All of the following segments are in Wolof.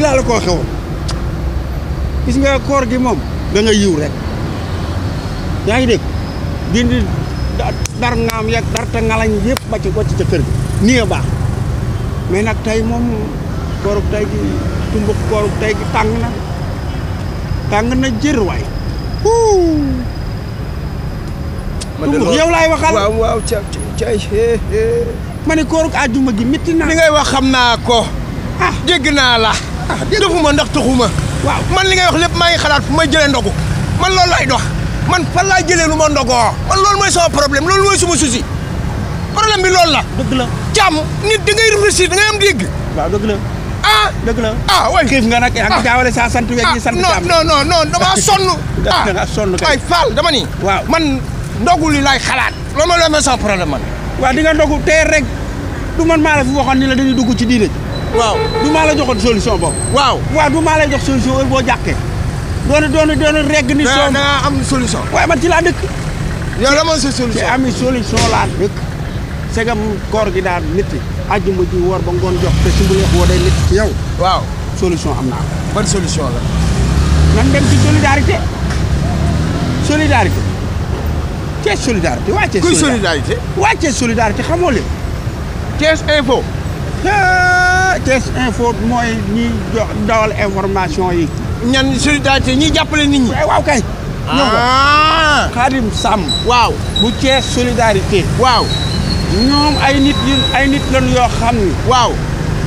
laa la ko waxee woon gis nga koor gi moom da nga yiw rek yaa ngi dégg dindi dar ngaam yeeg dar te ngalañ yëpp ba ci wàcc ca kër gi nii a baax mais nag tey moom koorug tey gi tumbuk koorug tey gi tàng na jër waay tumbuk yow laay waxal waaw ma ne koorug àjjuma gi métti na li ngay wax xam naa ko dégg naa la defuma ndax taxuma waaw man li ngay wax lépp maa ngi xalaat fu may jëlee ndogu man loolu lay dox man fan laa jëlee lu ma ndogoo man loolu mooy sama problème loolu mooy suma souci problème bi loolu la dëgg la càmm nit da ngay réfléchir da ngay am dégg waaw dëgg la dëgg la waay xiif nga nag yaa ngi jaawale saa sant weeg ñi sant càmm non damaa sonn da nga sonn kay ay Fall dama ni waaw man ndogu li laay xalaat loolu mooy la sama problème man waaw di nga ndogu tey rek du man maa la fi waxoon ni la dañuy dugg ci diine waaw du maa la joxoon solution boobu waaw du maa lay jox solution heure boo jàkkee doona regg ni da nga am solution waaye man ci laa dëkk yow la mooy sa solution ci ami solution laa dëkk segam koor gi daal nit àjjuma ji woor ba ngoon jox te sumbuleex woo day nit ci yow waaw solution am naa ban solution la nan dem ci solidarité Thiès solidarité waa Thiès kuy solidarité waa Thiès solidarité xamoo leen Thiès Info Thiès Info mooy ñi jox dawal information yi ñan solidarité ñi jàppale nit ñi waaw kay ñëw ko Khadim Samb waaw bu Thiès solidarité waaw ñoom ay nit lañu yoo xam ni waaw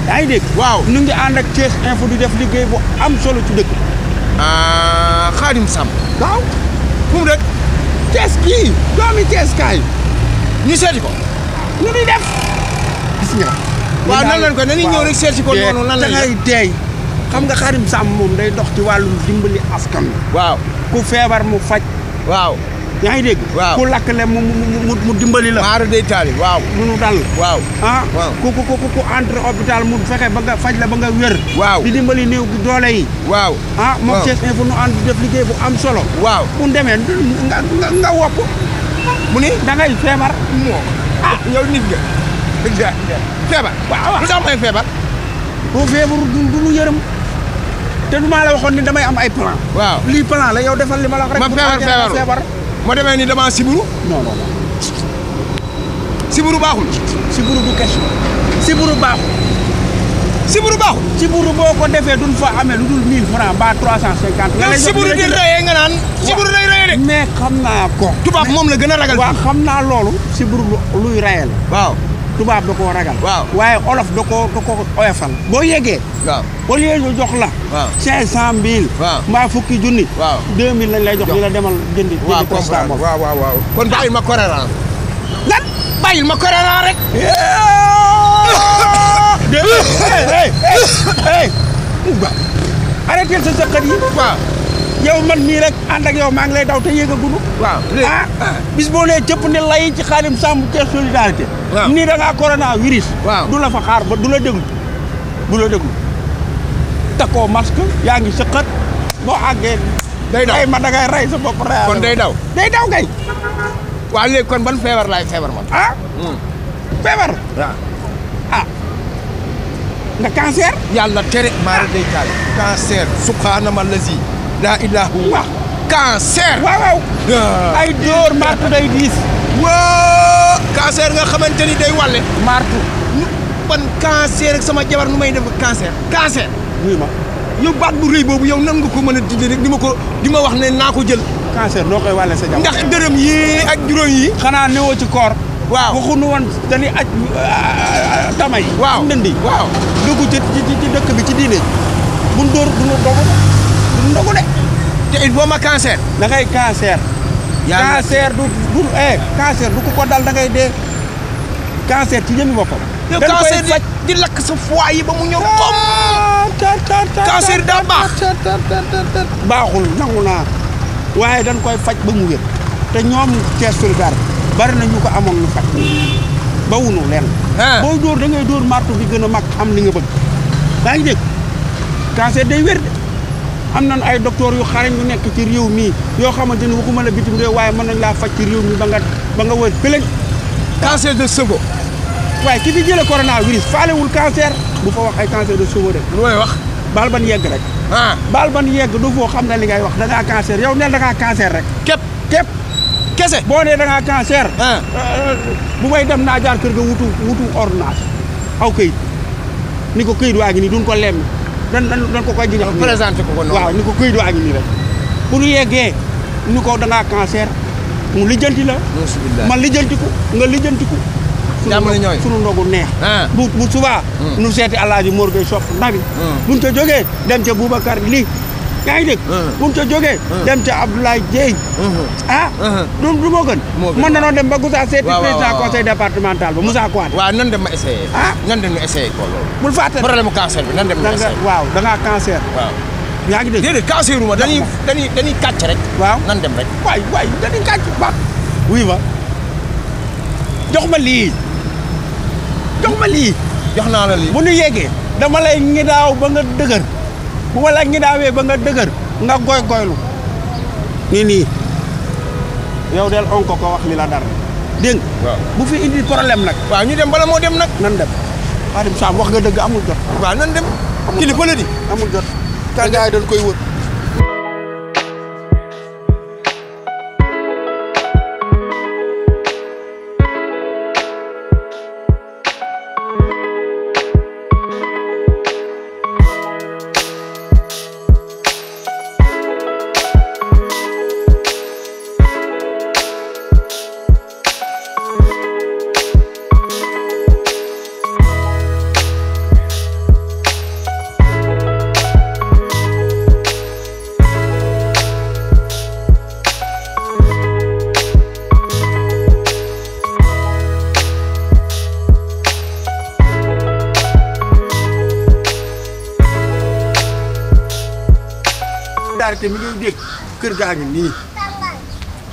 yaa ngi dégg waaw ñu ngi ànd ak Thiès Info di def liggéey bu am solo ci dëkk Khadim Samb waaw fu mu dëkk Thiès kii doomi Thiès kaay ñu seeti ko ñu di def gis nga waaw nan lañ ko dañuy ñëw rek seeti ko noonu nan lañ dangay teey xam nga Khadim Samb moom day dox ci wàllum dimbali askan waaw ku feebar mu faj waaw yaa ngi dégg ku lakkle mu dimbali la maara day taali waaw munu dal waaw ku entre hôpital mu fexe ba nga faj la ba nga wér waaw di dimbali néew gi doole yi waaw moom Thiès Info nu ànd def liggéey bu am solo waaw bu demee nga wopp mu ni da ngay feebar yow nit nga feebar waaw lu tax may feebar boo feebaru du lu yërëm te du maa la waxoon ni damay am ay plan waaw lii plan la yow defal li ma la wax rek ma feebar moo demee ni dama siburu non siburu baaxul siburu du question siburu baaxul siburu boo ko defee duñ fa amee lu dul 1000 francs ba 350 nga lay siburu di reyee nga naan siburu day reyee de mais xam naa ko tubaab moom la gën a ragal waaw xam naa loolu siburu luy reyee la waaw tubaab da koo ragal waaw waaye olof da ko oyofal boo yeggee waaw au lieu ñu jox la 500 000 waaw mbaa fukki junni waaw 2000 lañ lay jox ñu la demal jëndi prestamol waaw kon bàyyil ma Corélan lan bàyyil ma Corélan rek arrêté sa sëqat yi waaw yow man mii rek ànd ak yow maa ngi lay daw te yéeg a gunu waaw bis boo nee cëpp ne lay ci Khadim Samb Thiès solidarité nii da ngaa coronavirus du la fa xaar ba du la déglu takkoo masque yaa ngi sëqat boo àggee day daw ma da ngay rey sa bopp rey kon day daw kay waaw léegi kon ban feebar laay feebar man feebar nga cancer yàlla tere maara day taal cancer subhaanama lazi laa ilaaha illa cancer waaw ay dóor martu day diis cancer nga xamante ni day wàlle martu ban cancer ak sama jabar nu may def cancer wuy ma yow baat bu rëy boobu yow nan nga ko mën a dindi rek di ma wax ne naa ko jël cancer noo koy wàlle sa jabar ndax dërëm yi ak juróom yi xanaa newoo ci koor waaw waxuñu woon dañuy aj tama yi waaw ndëndi waaw dugg ci dëkk bi ci diine buñ dóor duñu ndogu de te il faut ma cancer da ngay cancer cancer cancer du ko dal da ngay dee cancer ci jëmmi boppam yow cancer di lakk sa foie yi ba mu ñëw cancer daa baax baaxul nangu naa waaye dañ koy faj ba mu wér te ñoom Thiès solidarité bari na ñu ko amoon lu faj ba wunu leen booy dóor da ngay dóor martu bi gën a mag am li nga bëgg yaa ngi dégg cancer day wér de am nañ ay docteur yu xarañ yu nekk ci réew mii yoo xamante ni waxuma la bitim réew waaye mën nañ laa faj ci réew mi ba nga wér pëlëg cancer de cerveau waaye ki fi jëlee coronavirus faalewul cancer bu fa wax ay cancer de cerveau de lu may wax baal ban yegg rek. baal ban yegg du foo xam ne li ngay wax da ngaa cancer yow neel da ngaa cancer rek. képp kese. boo nee da ngaa cancer. bu may dem naa jaar kër ga wutu ordonnance aw këyit ni ko këyit waa ngi nii duñ ko lemm dan ko koy jox. présenté ko noonu waaw ni ko këyit waa ngi nii rek bu ñu yeggee ni ko da ngaa cancer mu lijjanti la. ma lijjantiku nga lijjantiku. jamono ñooy sunu ndogu neex. bu subaa. nu seeti Alaaji Mor Gueye sopp nabi. buñ ca jógee dem ca Boubacar lii. yaa ngi dégg. buñ ca jógee. dem ca Abdoulaye Dieye. du moo gën. mën na noo dem ba Goussa seeti président conseil départemental ba Moussa Kouaté. waaw nan dem ma essayé. nan dem ñu essayé ko loolu. bul fàtte problème mu cancer bi nan dem ñu essayé. waaw da ngaa cancer. waaw yaa ngi dégg. déedéet cancer wu ma dañuy kàcc rek. waaw nan dem rek. waay dañuy kàcc ba. wuy ma jox ma lii. jox naa la lii. bu ñu yeggee dama lay ngidaaw ba nga dëgër bu ma la ngidaawee ba nga dëgër nga goylu nii yow del onko ko wax li la dara dégg nga. bu fi indi problème nag. waaw ñu dem bala moo dem nag. nan dem Khadim Samb wax nga dëgg amul jot. waaw nan dem. kilifa la di amul jot. tàngaay dañ koy wër. solidarité mi ngay dégg kër gaa ngi nii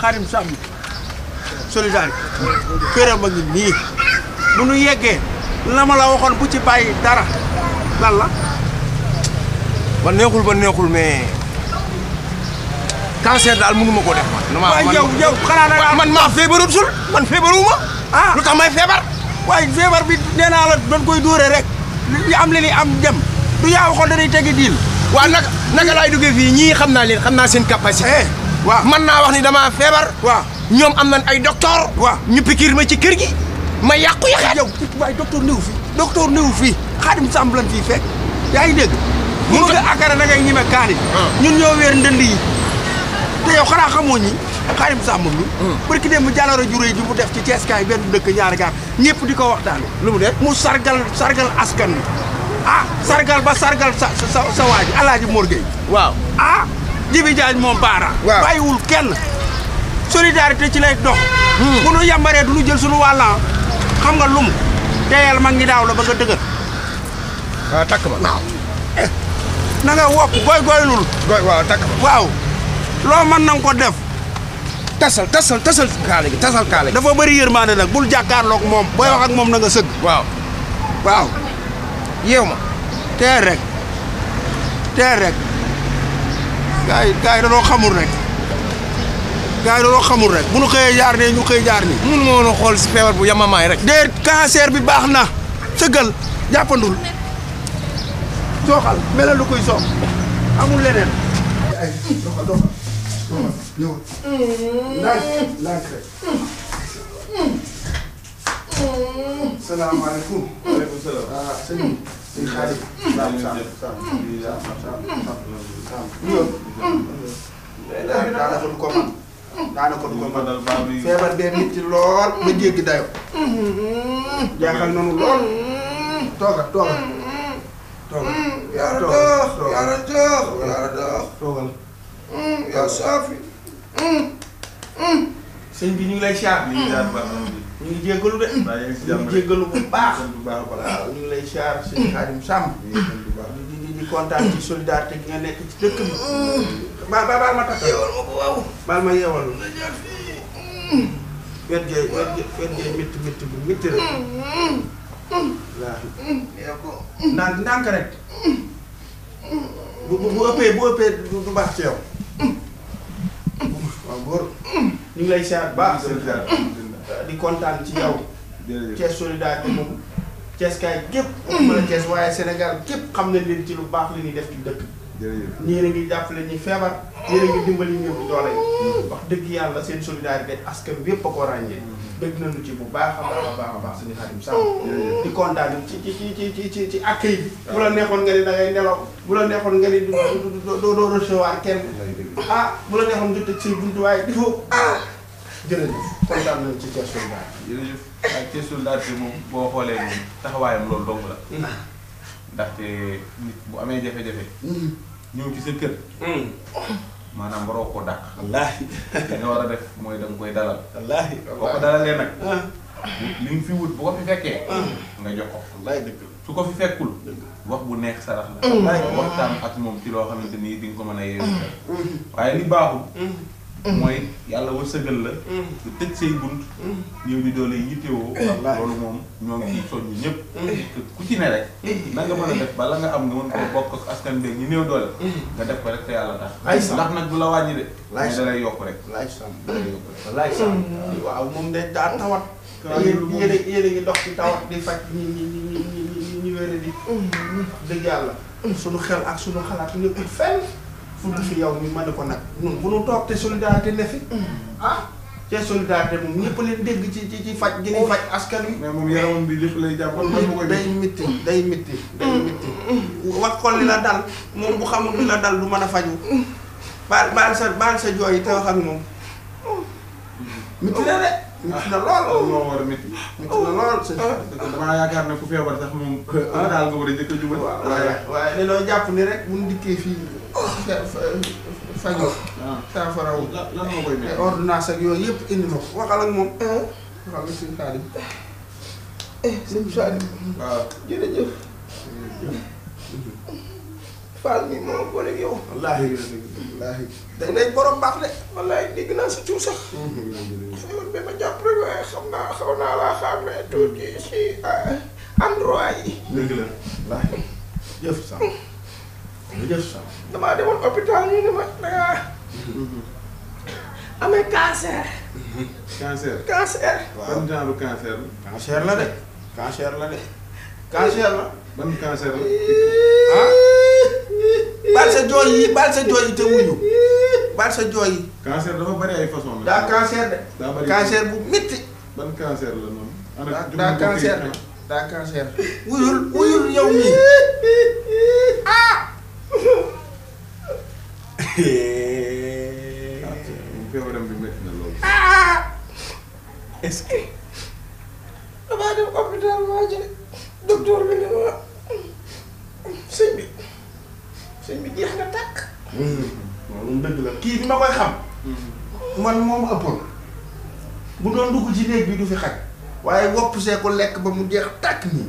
Khadim Samb solidarité këram a ngi nii bu nu yeggee la ma la waxoon bu ci bàyyi dara lan la. ba neexul mais cancer daal mënu ma ko def. waaw yow xanaa man maa feebarut sul man feebaruma. lu tax may feebar. waaye feebar bi nee naa la doon koy dóore rek li am li am dem du yaa waxoon dañuy tegi diil. waaw naka laay duggee fii ñii xam naa leen xam naa seen capacité. waaw man naa wax ni damaa feebar. waaw ñoom am nañ ay docteur. waaw ñu pikiir ma ci kër gi ma yàqu yaxeet. yow waaye docteur néew fii Khadim Samb lañ fii fekk yaa ngi dégg. mu nga akara da ngay ñime kaani. ñun ñoo weer ndënd yi te yow xanaa xamoo ñi Khadim Samb mi. parce que dem mu jàllale juré ji mu def ci Thiès kaay benn dëkk ñaari gaar ñëpp di ko waxtaane. lu mu def mu sargal askan wi. sargal ba sargal sa waa ji Alaaji Mor Gueye. waaw Jibi Jaañ moom baara. waaw bàyyiwul kenn solidarité ci lay dox. bu nu yambaree du nu jël suñu wàllan xam nga lum teyal ma ngi daaw la ba nga dëgër. waaw takk ma. waaw na nga wopp goylul. waaw takk ma. waaw loo mën na nga ko def. tasal kaale gi tasal kaale gi. dafa bëri yërmande nag bul jàkkaarloog moom. booy wax ak moom na nga sëgg. waaw. yeew ma. teer rek. gars yi dañoo xamul rek. bu nu xëyee jaar ne ñu xëy jaar ni. mënu ma woon a xool si feebar bu yamamaay rek. déet cancer bi baax na. sëggal jàppandul. sooxal melal lu koy soox amul leneen. ay doxal ñëwal. laaj rek. salaamaaleykum. waaleykum salaam. sëñ bi. sëñ Khadim. daanaka du ko man. feebar bee nit lool ba jéggi dayo jaaxal nanu lool. toogal. yaara toogal. yaa saafi. sëñ bi ñu ngi lay siyaar. ñu ngi jéggalu de. ñu ngi jéggalu bu baax. waaw ñu ngi lay siyaar sëñ Khadim Samb. di kontaan ci solidarité gi nga nekk ci dëkk bi. baal ma takk. yeewal ma ko waaw. baal ma yeewal. wet gee mitti rek. waaw. ndànk rek. bu ëppee du baax ci yow. waaw góor ñu ngi lay siyaar baax. di kontaan ci yow. Thiès solidarité moom Thiès kaay gépp waxuma la Thiès waaye Sénégal gépp xam nañ leen ci lu baax li ñuy def ci dëkk ñii a ngi jàppale ñi feebar ñii a ngi dimbali néew di doole yi wax dëgg yàlla seen solidarité askan bi yëpp a ko ràññee dëgg nañu ci bu baax a baax a baax a baax suñu Xaadim Samb di kontaan ci accueil bi bu la neexoon nga ni da ngay nelaw bu la neexoon nga ni doo recevoir kenn bu la neexoon nga tëj say buntu waaye difoo jërëjëf kontaan nañu ci Thiès solidarité jërëjëf ak Thiès solidarité moom boo xoolee moom taxawaayam loolu dong la ndaxte nit bu amee jafe-jafe ñëw ci sa kër maanaam waroo ko dàq wallaahi li nga war a def mooy da nga koy dalal wallaahi boo ko dalalee nag li nga fi wut bu ko fi fekkee nga jox ko wallaahi dëgg su ko fi fekkul wax bu neex sarax la waxtaan ak moom ci loo xamante ni di nga ko mën a yeewu waaye li baaxul mooy yàlla wërsëgal la nga tëj say bunt ñëw di doole yittewoo loolu moom ñoo ngi ciy soññu ñëpp ku ci ne rek na nga mën a def bala nga am nga mën ko bokk ak askan bi ñu néew doole nga def ko rek te yàlla tax ndax nag du la wàññi de mais da lay yokk rek wallaay sam waaw moom de daa tawat yéen a ngi dox ci tawat di faj ñu wére di dëgg yàlla suñu xel ak suñu xalaat ñëpp fenn fu du fi yow mi mën ko nag ñun bu ñu toog te solidarité ne fi te solidarité moom ñëpp leen dégg ci faj gi ni faj askan wi mais moom yaramam bi lépp lay jàppal day mitti day mitti wax ko li la dal moom bu xamul li la dal du mën a faju baal sa jooy te wax ak moom mitti na de mitti na lool moo war a mitti na lool damaa yaakaar ne ku feebar sax moom daal nga war a njëkk a jubal waaye dañoo jàpp ni rek bu ñu dikkee fii fajoo saafarawu lan moo koy métti ordonnance ak yooyu yëpp indi na ko waxal ak moom waxal ak suñu Xaadim suñu Xaadim waaw jërëjëf Fall mi moo boole ak yow wallaahi wallaahi da ngay borom baax de wallaahi dégg naa sa tur sax feebar bi ma jàpp rek waaye xam naa xaw naa laa xàmmee tuuti si endroit yi dëgg la wallaahi jëf sax jëf sax damaa demoon hôpital ñu ne ma dangaa amee cancer cancer waaw ban genre cancer la cancer la de cancer la de cancer la ban cancer la baal sa jooy yi te wuyu baal sa jooy yi cancer dafa bari ay façon la daa cancer de daa bari cancer bu métti ban cancer la noonu daa cancer de daa cancer wuyul yow mii feebaram bi métti na loolu est-ce que damaa dem hôpital waa ji docteur bi ne ma sëñ bi jeex nga tàkk moom dëgg la kii bi ma koy xam man moom ëppoon bu doon dugg ci néeg bi du fi xaj waaye wopp see ko lekk ba mu jeex tàkk nii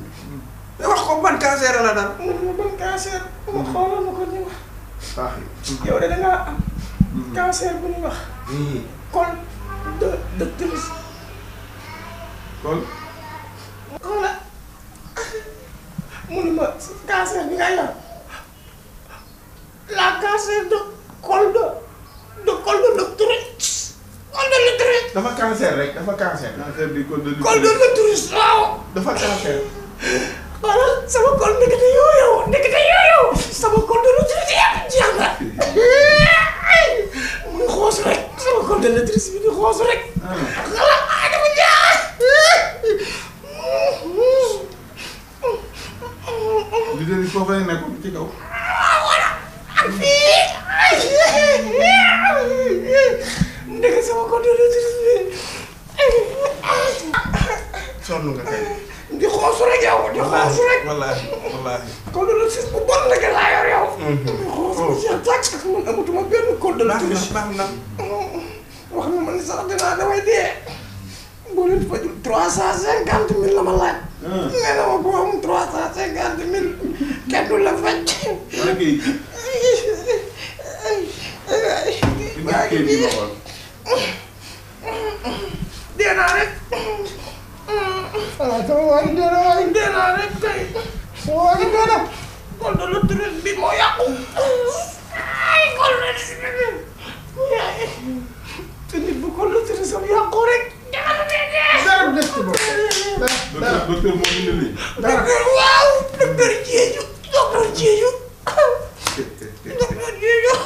mais wax ko ban cancer la daal ban cancer ma xoolal ma ko ñu wax waaw yow de dangaa am cancer bu ñuy wax col de l'utérus kon xoola mu ne ma cancer bi nga yor la cancer de col de l'utérus col de l'utérus dafa cancer rek dafa cancer cancer du col de col de l'utérus waaw dafa cancer xoolal sama col ndekete yooyu sama col de l'utérus yëpp jeex na muy xoos rek sama col de l'utérus bi di xoos rek xala dafa jeex l'utérus foofu lay nekkoon ci kaw ndeke sama col de l'utérus bi sonn nga kay di xoos rek yow di xoos rek wallaahi col de l'utérus bu bon la laa yor yow di xoos bu jeex tàkk man amatuma benn col de l'utérus baax na wax na ma ni sax dinaa damay dee boo leen fajul 350 000 la ma laaj. nee na ma boo am 350 000 kenn du la faj. wala kayit bi ma xool. dee naa rek. ah sama waa ji dee na waaye dee naa rek tey. sama waa ji dee na. col de l'utérus bi moo yàqu. ay col de l'utérus bi. te nit bu col de l'utérus am yàqu rek. dara du des ci bopp. docteur moo bind lii. docteur waaw docteur Diédhiou docteur Diédhiou docteur Diédhiou.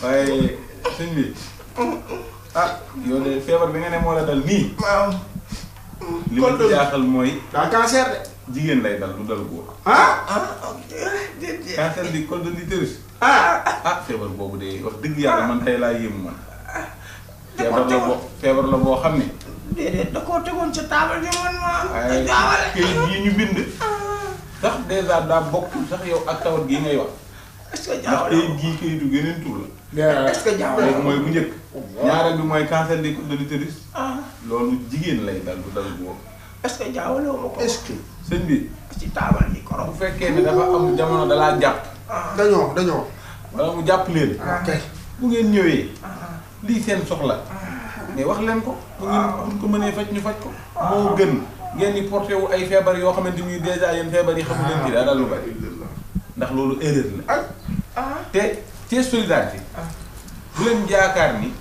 waaye sëñ bi ah yow de feebar bi nga ne moo la dal nii. waaw. li ma ci jaaxal mooy. daa cancer de. jigéen lay dal du dal góor. ok. cancer du col de l'utérus. feebar boobu de wax dëgg yàlla man tey laa yéemu man. feebar la boo xam ne. déedéet da koo tegoon ca taabal ji man ma. waaye këyit yi ñu bind. sax dèjà daa bokk sax yow ak tawat gii ngay wax. est-ce que ndax këyit gii këyitu geneen tur la. est-ce que jaawale léegi mooy bu njëkk. ñaareel bi mooy cancer du col de l'utérus. loolu jigéen lay dal du dal góor. est-ce que jaawale wu ma ko. est-ce que sëñ bi. ci taabal ji koro. bu fekkee ne dafa am jamono dalaa jàpp. dañoo wala mu jàpp leen. ok bu ngeen ñëwee. lii seen soxla. mais wax leen ko. bu ngeen ko mënee faj ñu faj ko. moo gën ngeen di porté wu ay feebar yoo xamante ni dèjà yéen feebar yi xamu leen ci dara lu bari. ndax loolu erreur la. te ci solidarité. bu leen jaakaar ni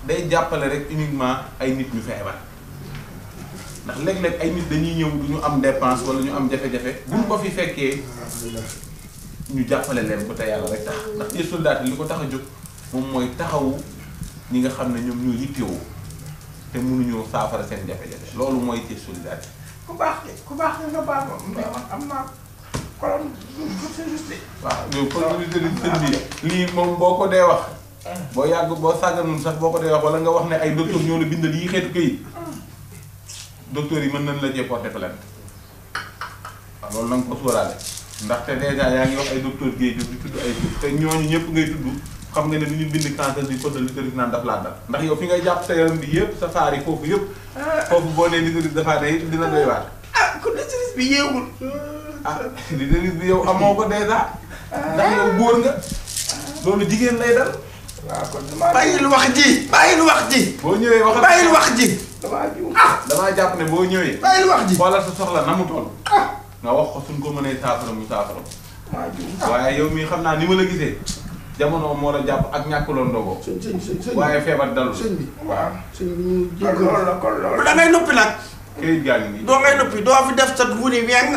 day jàppale rek uniquement ay nit ñu feebar. ndax léeg-léeg ay nit dañuy ñëw du ñu am dépense wala ñu am jafe-jafe buñ ko fi fekkee ñu jàppale leen ko te yàlla rek tax ndax ci solidarité li ko tax a jóg moom mooy taxawu ñi nga xam ne ñoom ñoo yittewoo te mënuñoo saafara seen jafe-jafe loolu mooy ci solidarité. ku baax nga baax moom mais man am naa kolom juste. waaw yow sëñ bi lii moom boo ko dee wax boo yàgg boo sàgganul sax boo ko dee wax wala nga wax ne ay docteur ñoo la bindal yi xeetu këyit docteur yi mën nañ la cee porter plainte waaw loolu na nga ko sóoraale ndaxte dèjà yaa ngi wax ay docteur Diédhiou di tudd ay tur te ñooñu ñëpp ngay tudd xam nga ne du ñu bind cancer du col de l'utérus naan daf laa dal ndax yow fi ngay jàpp sa yaram bi yëpp sa faar yi foofu yëpp foofu boo nee l'utérus dafaa ne it dina doy waar. kon l'utérus bi yeewul. l'utérus bi yow amoo ko dèjà ndax yow góor nga loolu jigéen lay dal. waaw kon bàyyil wax ji. boo ñëwee waxal bàyyil wax ji. damaa jàpp ne boo ñëwee. bàyyil wax ji. xoolal sa soxla na mu toll. nga wax ko suñ ko mënee saafara mu saafara. waaye yow mii xam naa ni ma la gisee. jamono moo la jàpp ak ñàkkuloon ndogoo. sëñ waaye feebar dalul. sëñ bi waaw sëñ bi ñu kon loolu la kon loolu. da ngay noppi nag. këyit gaa ngi nii. doo ngay noppi doo fi def sa wuni weng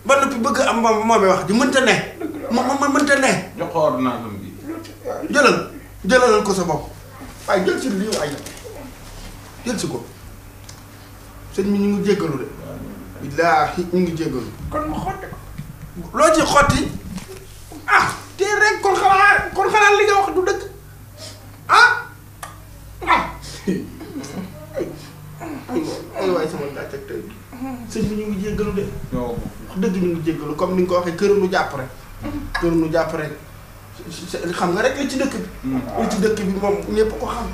ba noppi bëgg am moom wax ji mënta ne. mënta ne. jox ko ordonnance bi. jëlalal ko sa bopp waaye jël si lii waaye jël si ko sëñ bi ñu ngi jéggalu de. billaahi ñu ngi jéggalu. kon ma xotti ko. loo ci xotti te rek kon xanaa li nga wax du dëgg ay waay sama gàcce ak tey sëñ bi ñu ngi jéggalu de. yow wax dëgg ñu ngi jéggalu comme ni nga ko waxee kër nu jàpp rek. kër nu jàpp rek xam nga rek li ci dëkk bi. li ci dëkk bi moom ñëpp ko xam.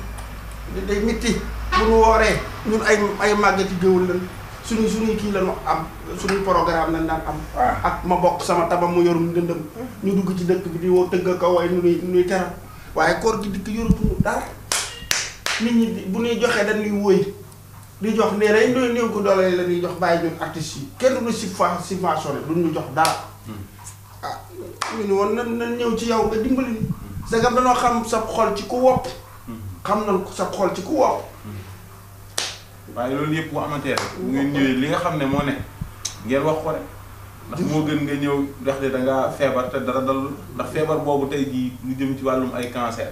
day métti bu nu wooree ñun ay màgget ci géwël lan suñuy kii lañu am suñuy programme lañ daan am. ak ma bokk sama tabam mu yorum ndëndëm ñu dugg ci dëkk bi di woo tëgg ko way nu nuy teral waaye koor gi dikk yoratuñu dara nit ñi bu ñuy joxee dañuy wóoy di jox nee nañ doy néew ko doole la ñuy jox bàyyi ñun artistes yi kenn du subventionné duñ ñu jox dara ñu ni woon nan ñëw ci yow nga dimbali ni sagam dañoo xam sa xol ci ku wopp xam nañ sa xol ci ku wopp waaye loolu yëpp bu amatee rek bu ngeen ñëwee li nga xam ne moo ne ngeen wax ko rek ndax moo gën nga ñëw ndax de da ngaa feebar te dara dalul ndax feebar boobu tey jii lu jëm ci wàllum ay cancer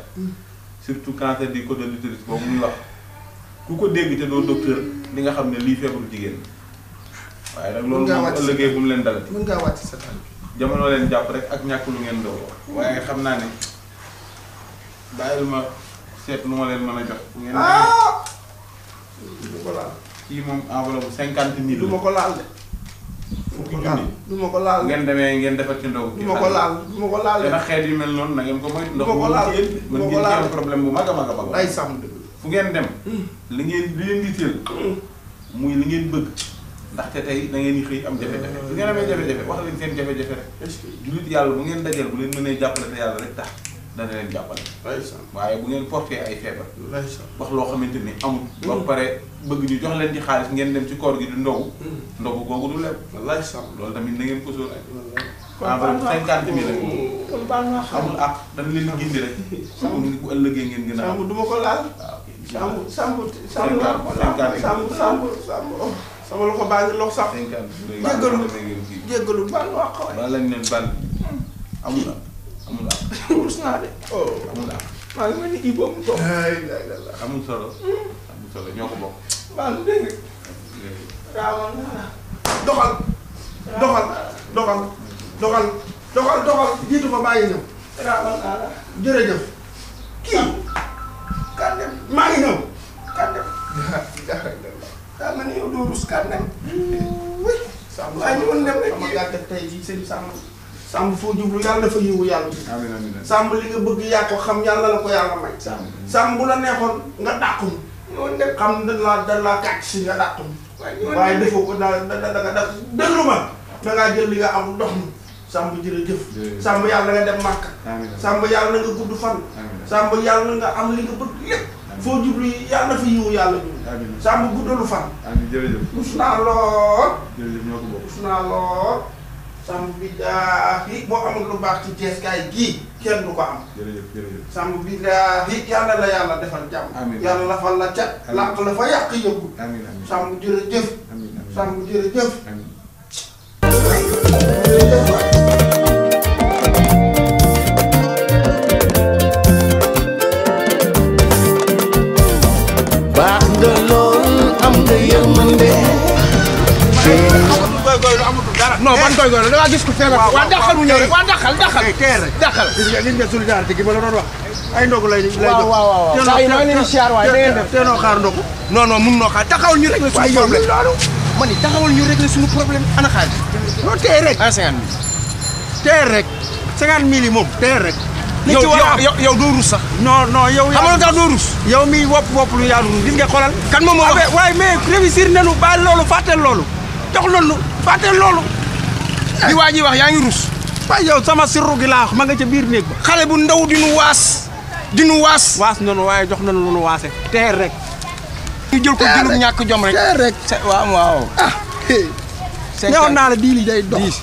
surtout cancer du col de l'utérus boobu muy wax ku ko dégg te doo docteur li nga xam ne lii feebaru jigéen waaye nag loolu moom ëllëgee bu mu leen dalati mën ngaa wàcc sa tànk jamono leen jàpp rek ak ñàkk lu ngeen doo waaye xam naa ne bàyyil ma seet lu ma leen mën a jox ngeen du ma ko laal kii moom enveloppe 50 000 du ma ko laal de fukki junni du ma ko laal ngeen demee ngeen defar ci ndogu du ma ko laal du ma ko laal te nag xeet yu mel noonu na ngeen ko moytu ndox du ma ko laal mën ngeen ci am problème bu mag a mag a mag ay sàmm dëgg fu ngeen dem li leen di teel muy li ngeen bëgg ndaxte tey da ngeen di xëy am jafe-jafe bu ngeen amee jafe-jafe wax leen seen jafe-jafe rek jullit yàlla bu ngeen dajal bu leen mënee jàppale te yàlla rek tax dana leen jàppale waaye bu ngeen porté ay feebar wax loo xamante ni amul ba pare bëgg ñu jox leen ci xaalis ngeen dem ci koor gi di ndogu ndogu googu du lew loolu tamit na ngeen ko sóor ay enveloppe 50 000 rek kon baal ma xam amul ak dana leen di gindi rek bu ëllëgee ngeen gën a am du ma ko laal waaw Samb sama loxo baa ngi lox sax. 50 jéggalu baal ma wax ba lañ leen bal amul ak rus naa de. amul ak maa ngi mel ni Ibo mu toog. amul solo ñoo ko bokk. baal dégg nga. raawal naa la. doxal jiitu ma maa ngi ñëw. raawal naa la. jërëjëf. kii. kan dem maa ngi ñëw. kan dem. daa ma ne yow doo rus kan dem. Samb waaye ñu mën dem rek ma gàtt tey jii sëñ Samb foo jublu yàlla dafa yiwu yàlla. amiin Samb li nga bëgg yaa ko xam yàlla la ko yàlla may. Samb bu la neexoon nga dàqu ñu. ñooñu de xam dañ laa kàcc si nga dàqu ñu. waaye defoo ko da déglu ma. da ngaa jël li nga am dox mi. Samb jërëjëf. Samb yàlla nga dem Màkka. Samb yàlla na nga gudd fan. Samb yàlla nga am li nga bëgg lépp. foo jublu yàlla dafa yiwu yàlla jublu. Samb guddalu fan. jërëjëf. rus naa lool. jërëjëf ñoo ko bokk. rus naa lool. Samb bi daahi boo amul lu baax ci Cees kaay gii kenn du ko am. jërëjëf. Samb bi daahi yàlla la yàlla defal jàmm. yàlla la fal la cat. làq la fa yàq yëgul. Samb jërëjëf. Samb jërëjëf. baax nga lool am nga yërmande. non ban doy doy da ngaa gis ko feebar. waa daxal mu ñëw rek waa daxal. daxal. gis nga solidarité gi ma la doon wax. ay ndogu lay jox. waaw saa yi maa ngi leen di siyaar waaye da ngeen def. teenoo xaar ndogu. non mun noo xaar taxawal ñu régler suñu problème. ma ni taxawal ñu régler suñu problème ana xaalis. non tey rek. ana 50 000. tey rek. 50 000 yi moom tey rek. yow doo rus sax. non yow. xam nga doo rus. yow mi wopp lu yaa rus gis nga xoolal. kan moom moo wax waaye mais réussir nañu baal loolu fàtteel loolu. jox loolu fàtteel loolu. li waa ji wax yaa ngi rus. waaye yow sama sirru gi laa wax ma nga ca biir néeg ba. xale bu ndaw di nu waas. waas noonu waaye jox nañu lu nu waase. tey rek. ñu jël ko jëlum ñàkk jom rek. tey rek. waaw. neewoon naa la diili day dox.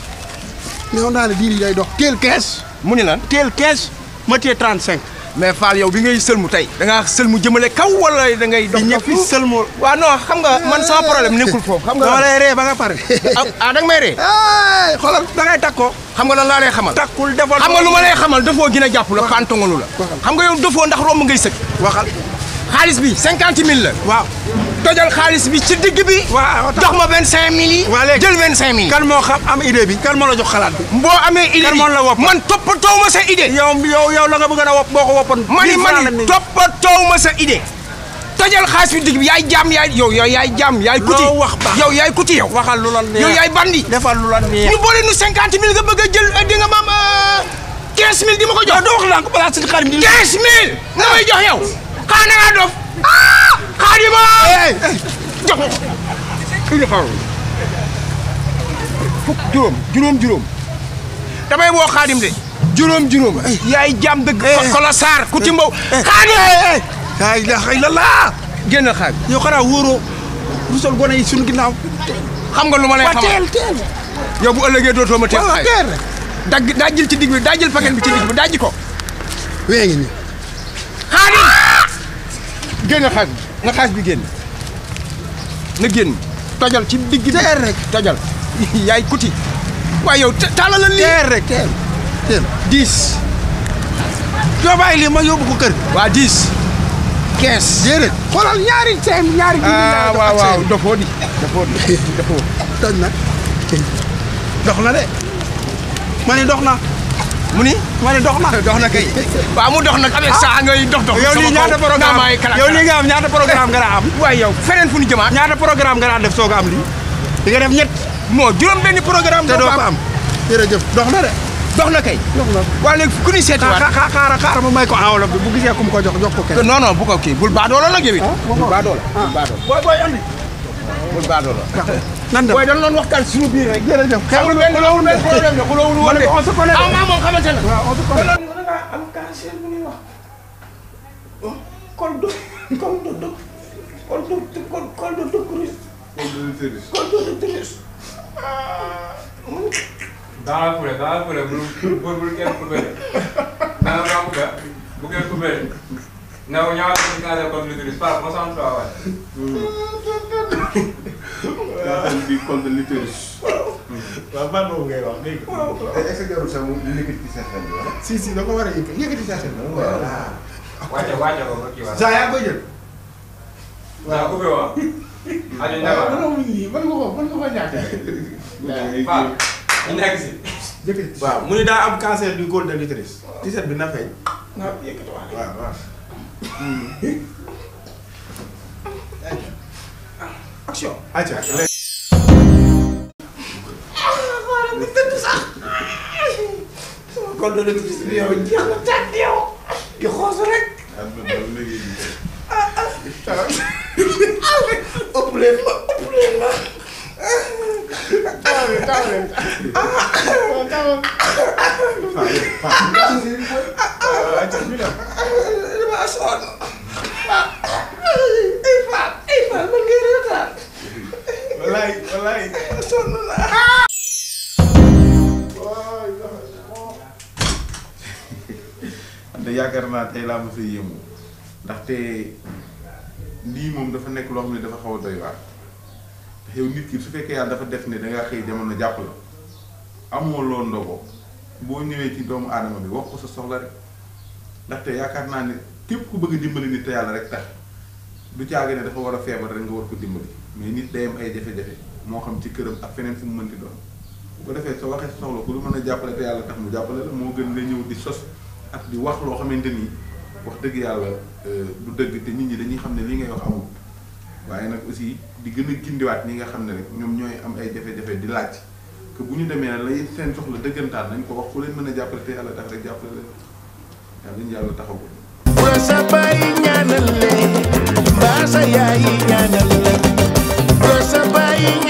neewoon naa la diili day dox. teel 15. mu ni lan teel 15 ma teel 35. mais Fall yow bi ngay sëlmu tey da ngaa sëlmu jëmale kaw wala da ngay dox ñëpp fi sëlmu. waaw non xam nga man sama problème nekkul foofu. xam nga dama lay ree ba nga pare. da nga may ree. xoolal da ngay takkoo. xam nga lan laa lay xamal. takkul defal xam nga lu ma lay xamal dafoo gën a jàpp la pantongalu la. xam nga yow dafoo ndax romb ngay sëg. waxal. xaalis bi 50 000 la. waaw. tojal xaalis bi ci digg bi. waaw jox ma 25 000 yi. waa léegi jël 25 000. kan moo xam am idée bi kan moo la jox xalaat bi. boo amee idée kan moo la wopp man toppatoo ma sa idée. yow la nga bëgg a wopp boo ko woppoon. mani toppatoo ma sa idée. tojal xaalis bi digg bi yaay jaam yaay yaay kuti. loo wax baax yow yaay kuti yow. waxal lu la neex yow yaay bandi. defal lu la neex. ñu boole nu 50 000 nga bëgg a jël di nga maam 15 000 di ma ko jox. doo wax la ko balaa si xarit bi. 15 000 nga may jox yow. xanaa nga dof. Xaadima. jox ko. fukk juróom. damay woo Xaadim de. juróom. yaay jàmm dëgg. Kola Sarr ku ci mbaw. Xaadim. la ilaha illallah. génn Xaadim. yow xanaa wóoroo. rusal gone yi suñu ginnaaw. xam nga lu ma lay xamal teel. yow bu ëllëgee dootoo ma teel. waaw teel. daajil ci digg bi daajil paquet bi ci digg bi daaji ko. wee ngi nii. Xaadim. génn Xaadim na xaalis bi génn. na génn tojal ci digg bi. teel rek tojal. yaay kuti. waaye yow taalal la lii. teel rek teel. 10. doo bàyyi lii ma yóbbu ko kër. waa 10. 15. déedéet. xoolal ñaari waaw dofoo di. toj na. dox na de. ma ni dox na. mu ni. ma ni dox na. dox na kay. waaw mu dox nag avec ça ngay dox. yow lii ñaata programme nga am. waaye yow feneen fu ñu jëmaat. ñaata programme nga def soog a am lii. di nga def ñett. moo juróom benni programme. te doo ko am. jërëjëf dox na de. dox na kay. dox na waaw léegi ku ñu seetiwaat. xaaral ma may ko enveloppe bi bu gisee ku mu ko jox ko kenn. non bu ko kii bul baadoola nag yow it. bul baadoola. booy andi. bul baadoola. nan dem booy dañu doon waxtaan suñu biir rek. jërëjëf xamul benn problème de xulóowul woon de. on se connaît. maa moom xamante na. waaw on se connaît. da ngaa am cancer bu ñuy wax. col de l'utérus. dans la foulée bul kenn coupé na nga maa coupé bu kenn coupé ne ñaata ci cancer col de l'utérus par concentré waay appelle du col de l'utérus. waaw ban boobu ngay wax dégg nga. est-ce que jarul sax mu yëkkati ci sa xel bi wala. si da ko war a yëkkati sa xel. voilà. wàcce ko ba kii waa. saa yaa koy jël. waaw ubbi waa. aju ñaar waaw mu ngi nii mën nga ko ñàkk Fall ñu nekk si. yëkkati waaw mu ne daa am cancer du col de l'utérus. t-shirt bi na feeñ. waaw yëkkati waale. waaw waaw. action. acca col de l'utérus bi yow jeex na tànn yow. di xoos rek. ëpp leen ma. dama sonn. ay Fall man ngay reetaan. wallaay. sonn naa. te yaakaar naa tey laa ma fa yéemu ndaxte lii moom dafa nekk loo xam ne dafa xaw a doy waar ndax yow nit ki su fekkee yàlla dafa def ne dangaa xëy jamono jàpp la amoo loo ndogo boo ñëwee ci doomu aadama bi wax ko sa soxla rek ndaxte yaakaar naa ne képp ku bëgg a dimbali nit te yàlla rek tax du caage ne dafa war a feebar rek nga war ko dimbali mais nit day am ay jafe-jafe moo xam ci këram ak feneen fu mu mënti doon bu ko defee soo waxee sa soxla ku lu mën a jàppale te yàlla tax mu jàppale la moo gën nga ñëw di sos ak di wax loo xamante ni wax dëgg yàlla du dëgg te nit ñi dañuy xam ne li ngay wax amul waaye nag aussi di gën a gindiwaat ñi nga xam ne rek ñoom ñooy am ay jafe-jafe di laaj que bu ñu demee lay seen soxla dëggantaan nañ ko wax ku leen mën a jàppale te yàlla tax rek jàppale leen yàlla ñu yàlla taxawu. ba sa baay ñaanal leen ba sa yaay ñaanal leen ba sa baay